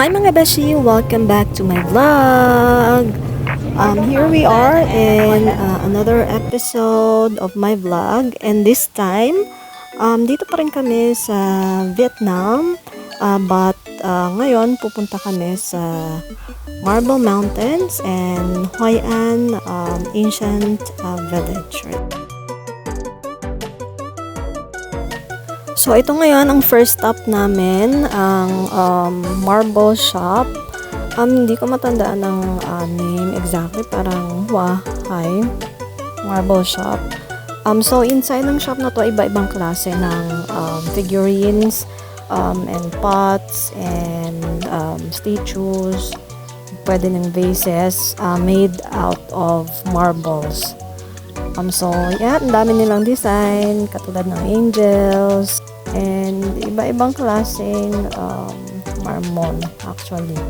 Hi mga beshi! Welcome back to my vlog! Here we are in another episode of my vlog, and this time, dito pa rin kami sa Vietnam, but ngayon pupunta kami sa Marble Mountains and Hoi An Ancient Village. So, ito ngayon ang first stop namin, ang marble shop. Hindi ko matandaan ng name exactly, parang Huahai Marble Shop. So, inside ng shop na to, iba-ibang klase ng figurines, and pots, and statues, pwede ng vases, made out of marbles. So, yan, ang dami nilang design, katulad ng angels, and iba-ibang klaseng marmon, actually.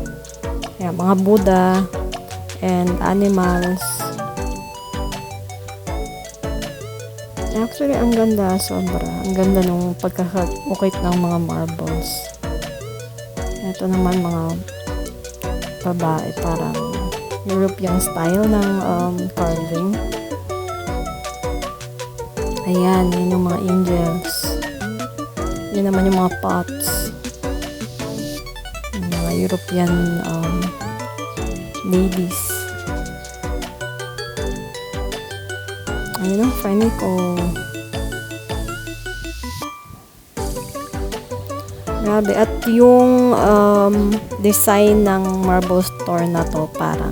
Yan, mga Buddha, and animals. Actually, ang ganda, sobra. Ang ganda nung pagkakukit ng mga marbles. Ito naman mga babae, parang European style ng carving. Ayan, yun yung mga angels. Yun naman yung mga pots. Yung mga European ladies. Ayun ang friend ko. Grabe. At yung design ng marble store na to, parang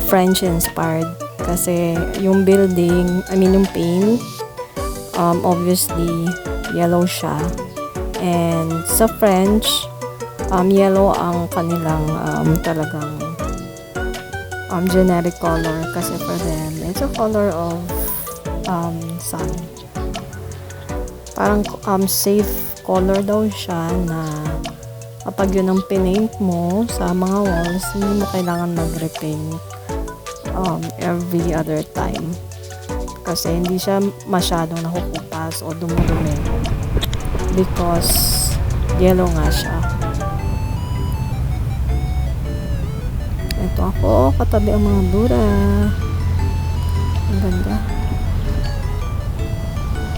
French inspired. Kasi yung building, yung paint, obviously yellow siya, and sa French yellow ang kanilang talagang generic color, kasi for them it's a color of sun, parang safe color daw siya, na kapag yun ang pinaint mo sa mga walls, hindi mo kailangan mag-repaint every other time, kasi hindi siya masyadong nakukupas o dumudumi, because yellow nga siya. Ito ako, katabi ang mga Buddha. Ang ganda.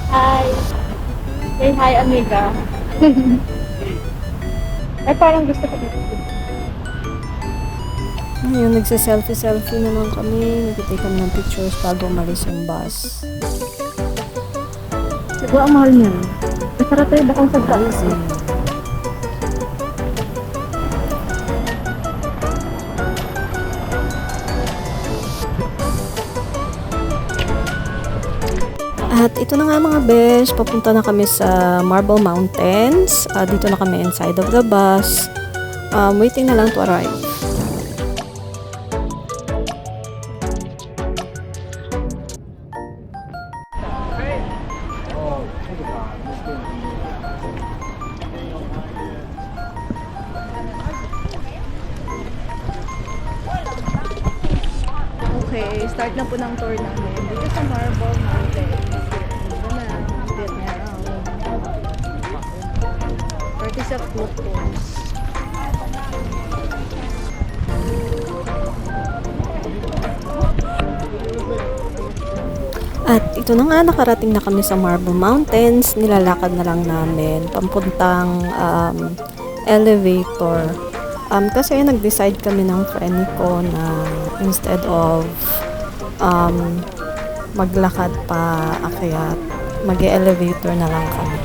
Hi! Say hi, amiga. Ay, parang gusto ko dito. Ngayon, nagsa-selfie naman kami. Nagtitake kami ng pictures bago umalis yung bus. Siguro ang mahal niya. Masarap tayo bakang sa Easy. At ito na nga mga besh, papunta na kami sa Marble Mountains. Dito na kami inside of the bus. Waiting na lang to arrive. Okay, start na po ng tour namin. Dito sa Marble Mountains. Ito na, Vietnam. 36 locals. At ito na nga, nakarating na kami sa Marble Mountains. Nilalakad na lang namin papuntang elevator. Kasi nag-decide kami ng friend ko na instead of maglakad pa akyat, mag-elevator na lang kami.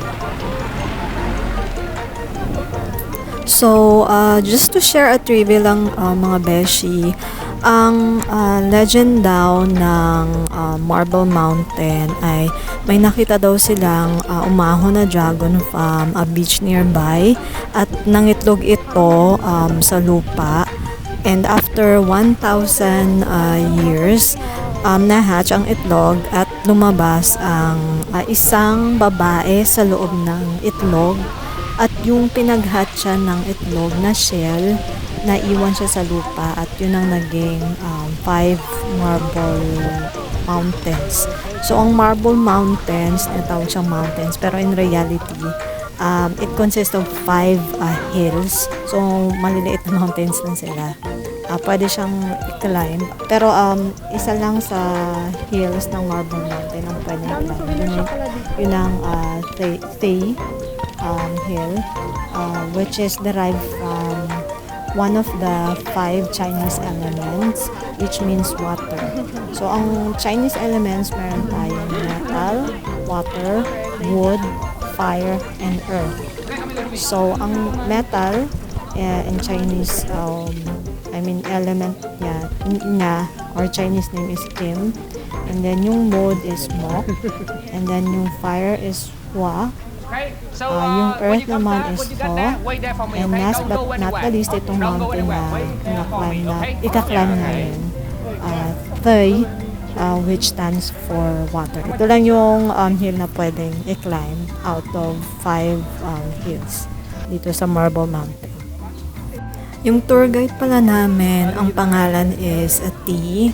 So, just to share a trivia lang mga beshi, ang legend daw ng Marble Mountain ay may nakita daw silang umahon na dragon from a beach nearby, at nangitlog ito sa lupa, And after 1,000 years, nahatch ang itlog at lumabas ang isang babae sa loob ng itlog. At yung pinaghatchan ng itlog na shell, naiwan siya sa lupa at yun ang naging 5 marble mountains. So, ang marble mountains, natawag siyang mountains, pero in reality, it consists of 5 hills. So, maliliit na mountains lang sila. Pwede siyang i-climb. Pero, isa lang sa hills ng Marble Mountain ang pwede i-climb. Yun ang Thay Hill, which is derived from one of the 5 Chinese elements, which means water. So, ang Chinese elements, meron tayong metal, water, wood, fire, and earth. So, ang metal in Chinese, element niya, or Chinese name is Kim. And then, yung wood is Mok. And then, yung fire is Hua. Yung earth naman is Ho. And last but not the least, itong mountain na ika-climb namin, Thay, which stands for water. Ito lang yung hill na pwedeng i-climb out of 5 hills dito sa Marble Mountain. Yung tour guide pala namin, ang pangalan is Ati.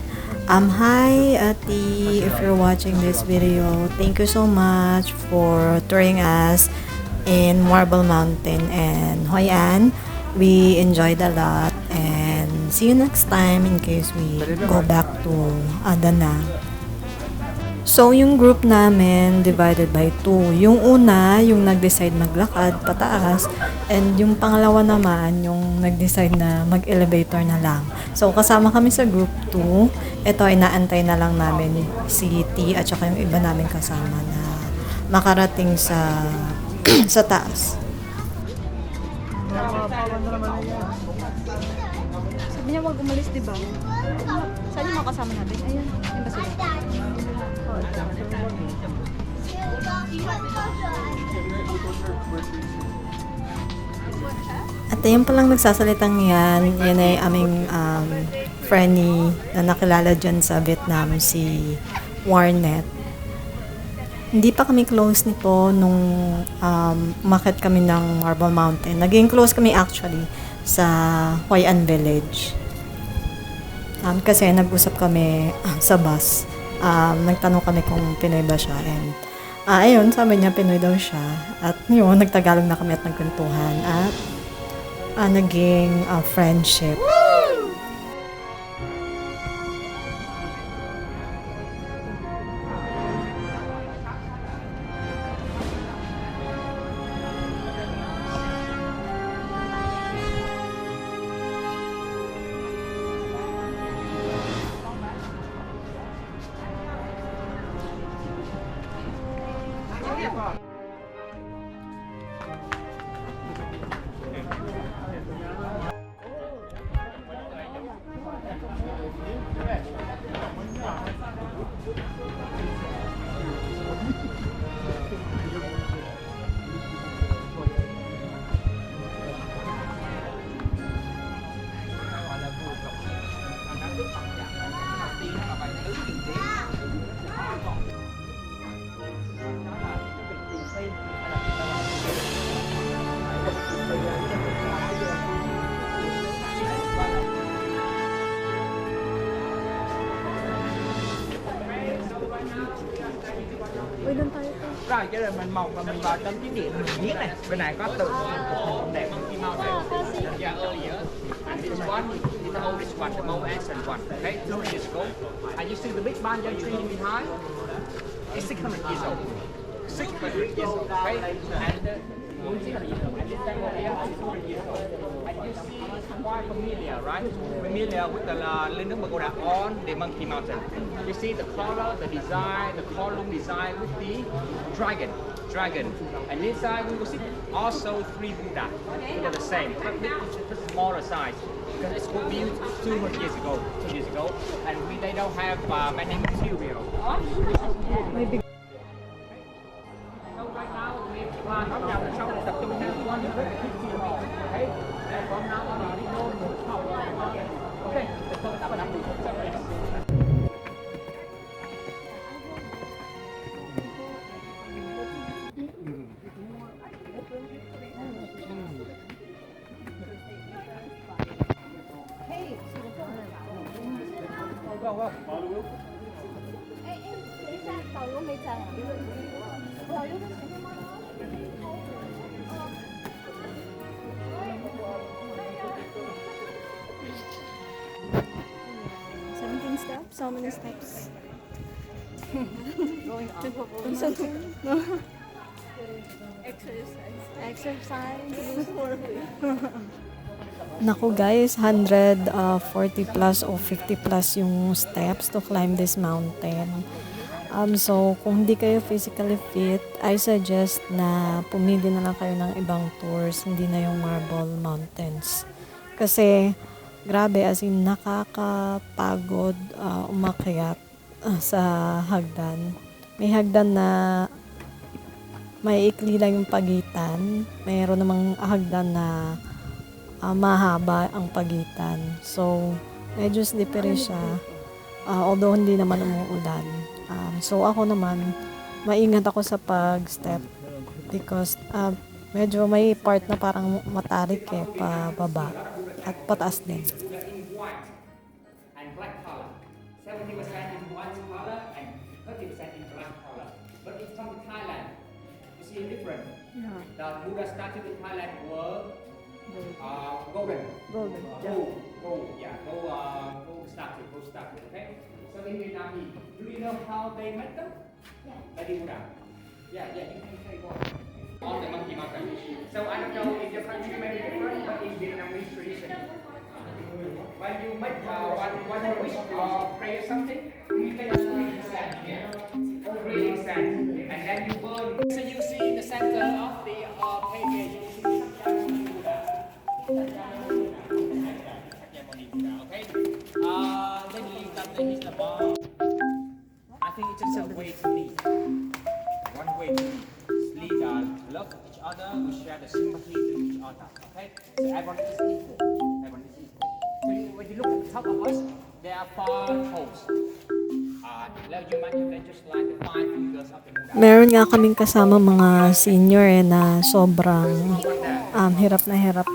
Hi Ati, if you're watching this video, thank you so much for touring us in Marble Mountain and Hoi An. We enjoyed a lot and see you next time in case we go back to Da Nang. So, yung group namin divided by 2. Yung una, yung nag-decide maglakad pataas, and yung pangalawa naman, yung nag-decide na mag-elevator na lang. So, kasama kami sa group 2. Ito, inaantay na lang namin si T at saka yung iba namin kasama na makarating sa sa taas. Sabi niya wag umalis, di ba? Saan yung mga kasama natin? Ayun, yun ba sila? At yung palang nagsasalitang yan ay aming friendly na nakilala dyan sa Vietnam, si Warnet. Hindi pa kami close nito nung umakyat kami ng Marble Mountain. Naging close kami actually sa Hoi An Village. Kasi nag-usap kami sa bus. Nagtanong kami kung Pinoy ba siya, and ayun, sabi niya Pinoy daw siya, at yun, nagtagalog na kami at nagkwentuhan at naging friendship. Uy, doon tayo. Rồi cái rồi mình một là mình vào trong chiến điện mình viết này, bên này có tường hình đẹp Monkey Mountain. Yeah, earlier. And this one is the oldest one, the most ancient one. Okay, 200 years ago. And you see the big banyan tree behind? It's 600 years old. 600 years old. Okay, and and this thing over here is 200 years old. And you see it's quite familiar, right? Familiar with the Linux Pagoda on the Monkey Mountain. You see the color, the design, the column design with the dragon. And inside we will see also 3 Buddha. They are the same, but smaller size. Because it's built 200 years ago, and they don't have many material. So right now we have now the show tập trung 150 hall. Okay, and from now on we go to the top. go, go. Steps? How many steps? Going up. Exercise. Exercise. Naku guys, 140 plus o 50 plus yung steps to climb this mountain. So, kung hindi kayo physically fit, I suggest na pumili na lang kayo ng ibang tours, hindi na yung Marble Mountains. Kasi, grabe, as in, nakakapagod umakyat sa hagdan. May hagdan na may ikli lang yung pagitan. Mayroon namang hagdan na mahaba ang pagitan. So, medyo slippery siya. Although hindi naman umuulan. So, ako naman, maingat ako sa pag-step because medyo may part na parang matarik pababa at pataas din. In white and black color. 70% in white color and 30% in black color. But if come to Thailand, you see a difference. Yeah. The Buddha statue in Thailand were golden. Golden. Gold statue, okay? So in Vietnamese, do you know how they make them? Yeah. Lady Buddha. Yeah, you can say go on the monkey mountain. So I don't know if your country may be different, but in Vietnamese tradition, when you make one wish or pray something, you take a green sand here, green sand, and then you burn. So you see in the center of the plate here, you see Shakyamuni Buddha. Shakyamuni Buddha, okay? They believe that there is a bomb. I think it's just a way to lead. One way to lead. Love each other, we share the sympathy to each other, okay? So everyone is equal. Everyone is equal. So when you look at the top of us, there are 5 holes. You might just like the 5 fingers of the Buddha. Meron nga kaming kasama mga senior na sobrang hirap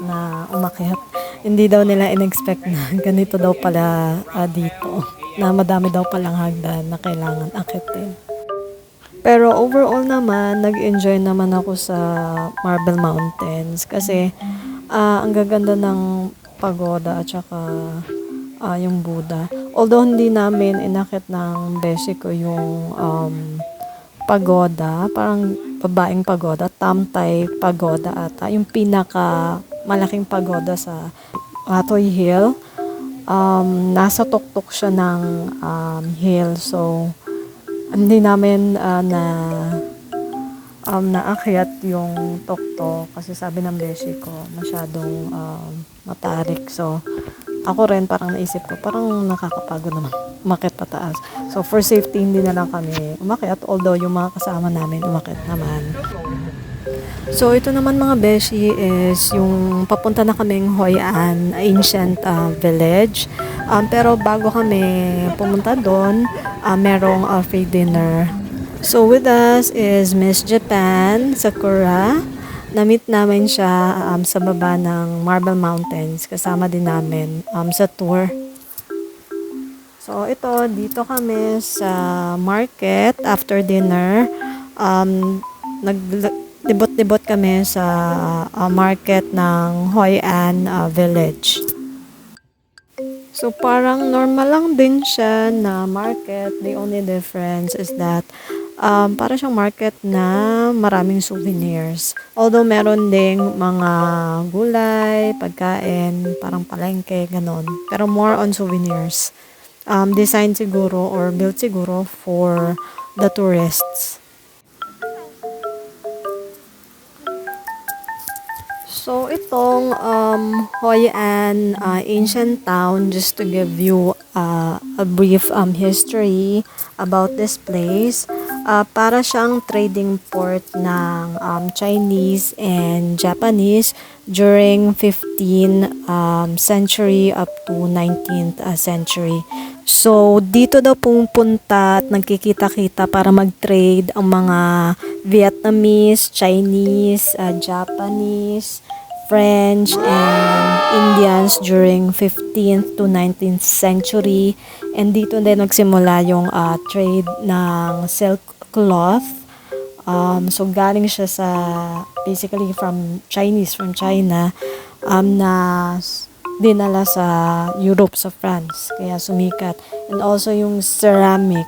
na umakyat. Hindi daw nila in-expect na ganito daw pala dito. Na madami daw palang hagdan na kailangan akitin. Pero overall naman, nag-enjoy naman ako sa Marble Mountains kasi ang gaganda ng pagoda at saka yung Buddha. Although hindi namin inakit ng beshi ko yung pagoda, parang babaeng pagoda, Tamtay pagoda ata, yung pinaka malaking pagoda sa Atoy Hill. Nasa tuktok siya ng hill, so hindi namin naakyat yung tuktok kasi sabi ng beshi ko masyadong matarik. So ako rin parang naisip ko parang nakakapagod naman umakyat pataas. So for safety hindi na lang kami umakyat, although yung mga kasama namin umakyat naman. So ito naman mga beshi is yung papunta na kaming Hoi An ancient village. Pero bago kami pumunta doon, merong free dinner. So with us is Miss Japan Sakura. Na-meet namin siya sa baba ng Marble Mountains. Kasama din namin sa tour. So ito, dito kami sa market after dinner. Naglibot-libot kami sa market ng Hoi An Village. So parang normal lang din siya na market. The only difference is that para siyang market na maraming souvenirs. Although meron ding mga gulay, pagkain, parang palengke, ganon. Pero more on souvenirs. Design siguro or built siguro for the tourists. So itong Hoi An ancient town, just to give you a brief history about this place. Para siyang trading port ng Chinese and Japanese during 15th century up to 19th century. So, dito daw pumunta at nagkikita-kita para mag-trade ang mga Vietnamese, Chinese, Japanese French and Indians during 15th to 19th century. And dito din nagsimula yung trade ng silk cloth. So galing siya sa basically from China na dinala sa Europe, sa France. Kaya sumikat. And also yung ceramic.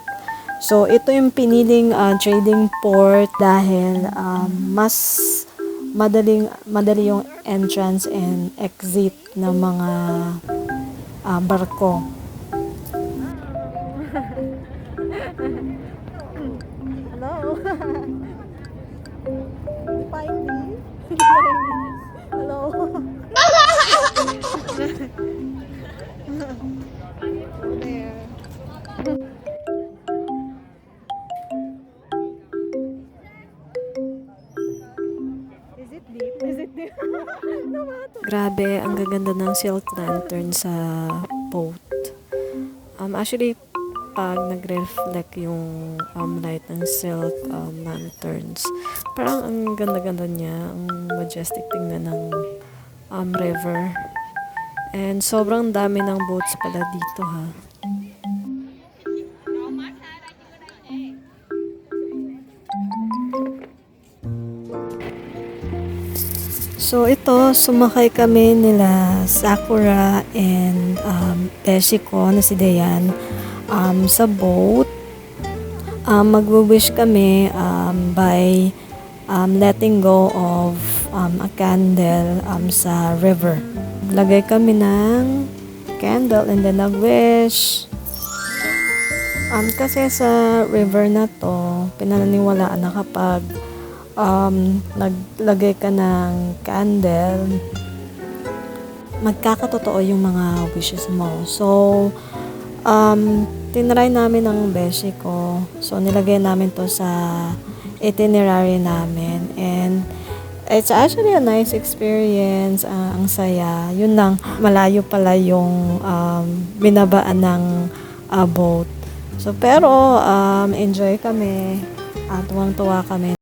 So ito yung piniling trading port dahil mas madali yung entrance and exit ng mga barko. Hello. Find me. Hello. There. Is it deep? Is it deep? Grabe, ang gaganda ng silk lantern sa boat. Actually, pag nagre-reflect yung light ng silk lanterns, parang ang ganda-ganda niya, ang majestic tingnan ng river. And sobrang dami ng boats pala dito ha. So ito, sumakay kami nila Sakura and Beshi ko na si Dayan sa boat. Magwi-wish kami by letting go of a candle sa river. Lagay kami ng candle and then nag-wish. Kasi sa river na to, pinaniniwalaan na kapag naglagay ka ng candle, magkakatotoo yung mga wishes mo. So, tinry namin ng beshi ko. So, nilagay namin to sa itinerary namin. And, it's actually a nice experience. Ang saya. Yun lang, malayo pala yung binabaan ng boat. So, pero, enjoy kami. Tuwang-tuwa kami.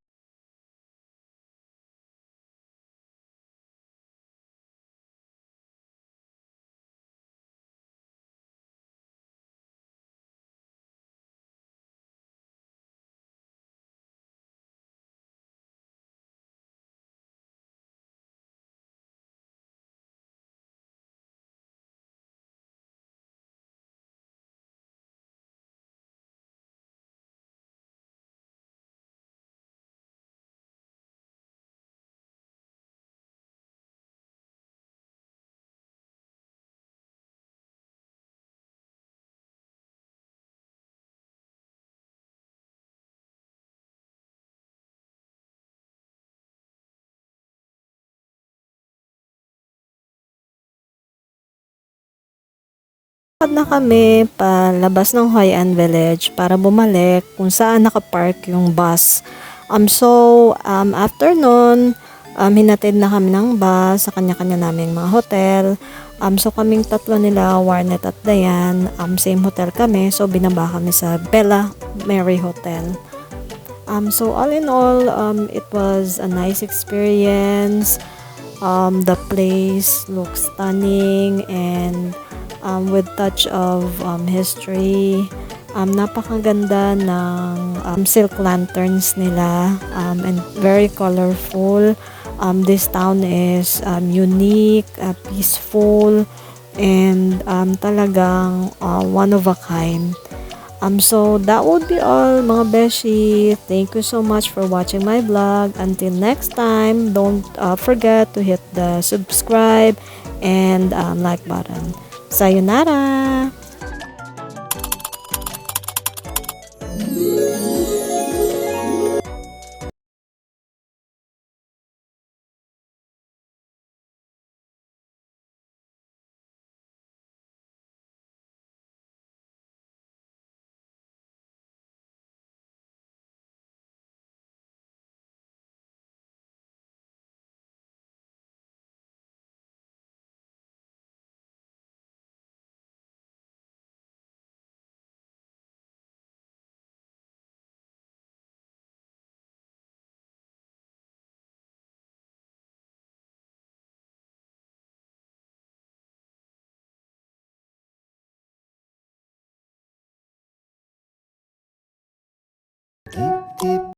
Lakad na kami palabas ng Hoi An Village para bumalik kung saan nakapark yung bus. After nun, hinatid na kami ng bus sa kanya-kanya naming mga hotel. So kaming tatlo nila, Warnet at Dayan, same hotel kami. So binaba kami sa Bella Mary Hotel. So all in all, it was a nice experience. The place looks stunning and with touch of history. Napakaganda ng silk lanterns nila and very colorful. This town is unique, peaceful, and talagang one of a kind. So that would be all mga beshi. Thank you so much for watching my vlog. Until next time, don't forget to hit the subscribe and like button. Sayonara! Deep, deep